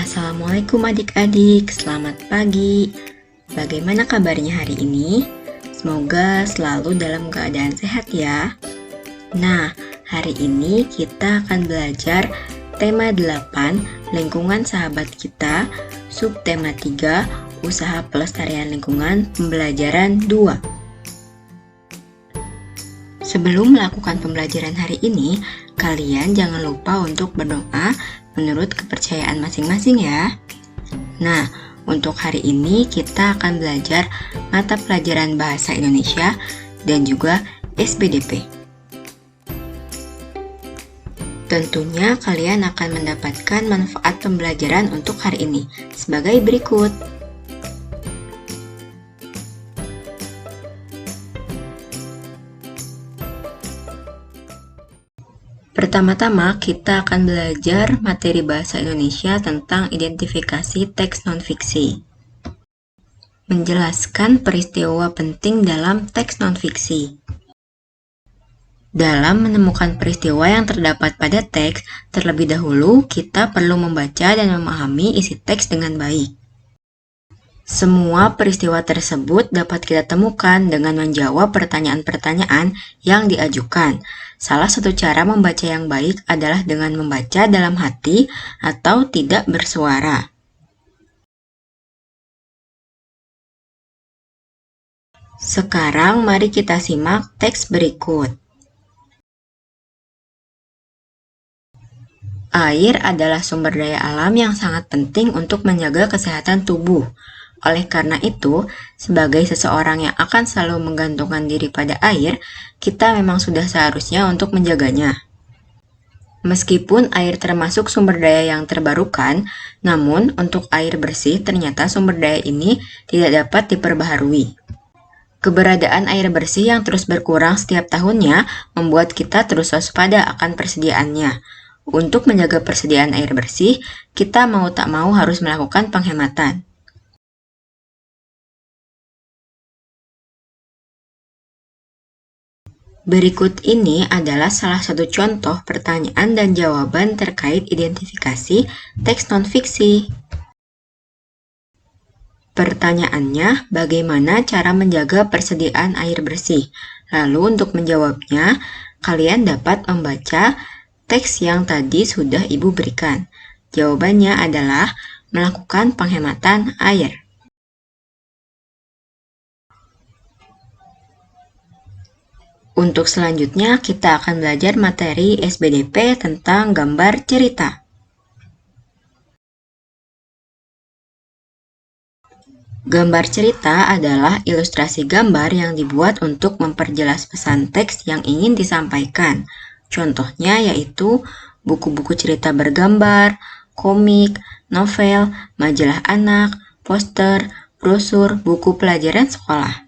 Assalamualaikum adik-adik, selamat pagi. Bagaimana kabarnya hari ini? Semoga selalu dalam keadaan sehat ya. Nah, hari ini kita akan belajar tema 8, lingkungan sahabat kita, subtema 3, usaha pelestarian lingkungan, pembelajaran 2. Sebelum melakukan pembelajaran hari ini, kalian jangan lupa untuk berdoa menurut kepercayaan masing-masing ya. Nah, untuk hari ini kita akan belajar mata pelajaran Bahasa Indonesia dan juga SBDP. Tentunya kalian akan mendapatkan manfaat pembelajaran untuk hari ini sebagai berikut. Pertama-tama, kita akan belajar materi bahasa Indonesia tentang identifikasi teks non-fiksi. Menjelaskan peristiwa penting dalam teks non-fiksi. Dalam menemukan peristiwa yang terdapat pada teks, terlebih dahulu kita perlu membaca dan memahami isi teks dengan baik. Semua peristiwa tersebut dapat kita temukan dengan menjawab pertanyaan-pertanyaan yang diajukan. Salah satu cara membaca yang baik adalah dengan membaca dalam hati atau tidak bersuara. Sekarang mari kita simak teks berikut. Air adalah sumber daya alam yang sangat penting untuk menjaga kesehatan tubuh. Oleh karena itu, sebagai seseorang yang akan selalu menggantungkan diri pada air, kita memang sudah seharusnya untuk menjaganya. Meskipun air termasuk sumber daya yang terbarukan, namun untuk air bersih ternyata sumber daya ini tidak dapat diperbaharui. Keberadaan air bersih yang terus berkurang setiap tahunnya membuat kita terus waspada akan persediaannya. Untuk menjaga persediaan air bersih, kita mau tak mau harus melakukan penghematan. Berikut ini adalah salah satu contoh pertanyaan dan jawaban terkait identifikasi teks non-fiksi. Pertanyaannya, bagaimana cara menjaga persediaan air bersih? Lalu untuk menjawabnya, kalian dapat membaca teks yang tadi sudah Ibu berikan. Jawabannya adalah melakukan penghematan air. Untuk selanjutnya, kita akan belajar materi SBDP tentang gambar cerita. Gambar cerita adalah ilustrasi gambar yang dibuat untuk memperjelas pesan teks yang ingin disampaikan. Contohnya yaitu buku-buku cerita bergambar, komik, novel, majalah anak, poster, brosur, buku pelajaran sekolah.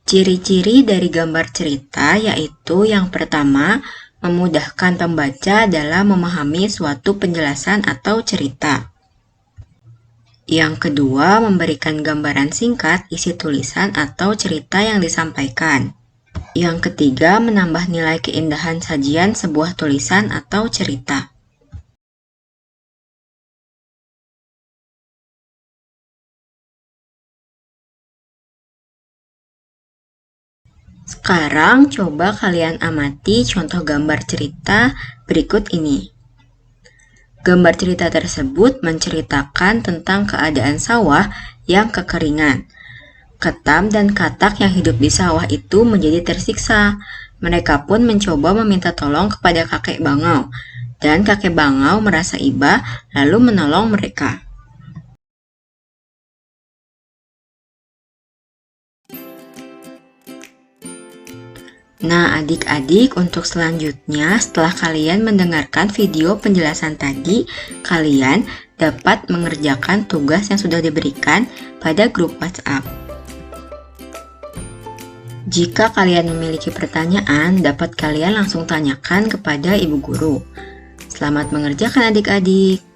Ciri-ciri dari gambar cerita yaitu yang pertama, memudahkan pembaca dalam memahami suatu penjelasan atau cerita. Yang kedua, memberikan gambaran singkat isi tulisan atau cerita yang disampaikan. Yang ketiga, menambah nilai keindahan sajian sebuah tulisan atau cerita. Sekarang coba kalian amati contoh gambar cerita berikut ini. Gambar cerita tersebut menceritakan tentang keadaan sawah yang kekeringan. Ketam dan katak yang hidup di sawah itu menjadi tersiksa. Mereka pun mencoba meminta tolong kepada kakek bangau, dan kakek bangau merasa iba lalu menolong mereka. Nah, adik-adik, untuk selanjutnya, setelah kalian mendengarkan video penjelasan tadi, kalian dapat mengerjakan tugas yang sudah diberikan pada grup WhatsApp. Jika kalian memiliki pertanyaan, dapat kalian langsung tanyakan kepada ibu guru. Selamat mengerjakan adik-adik.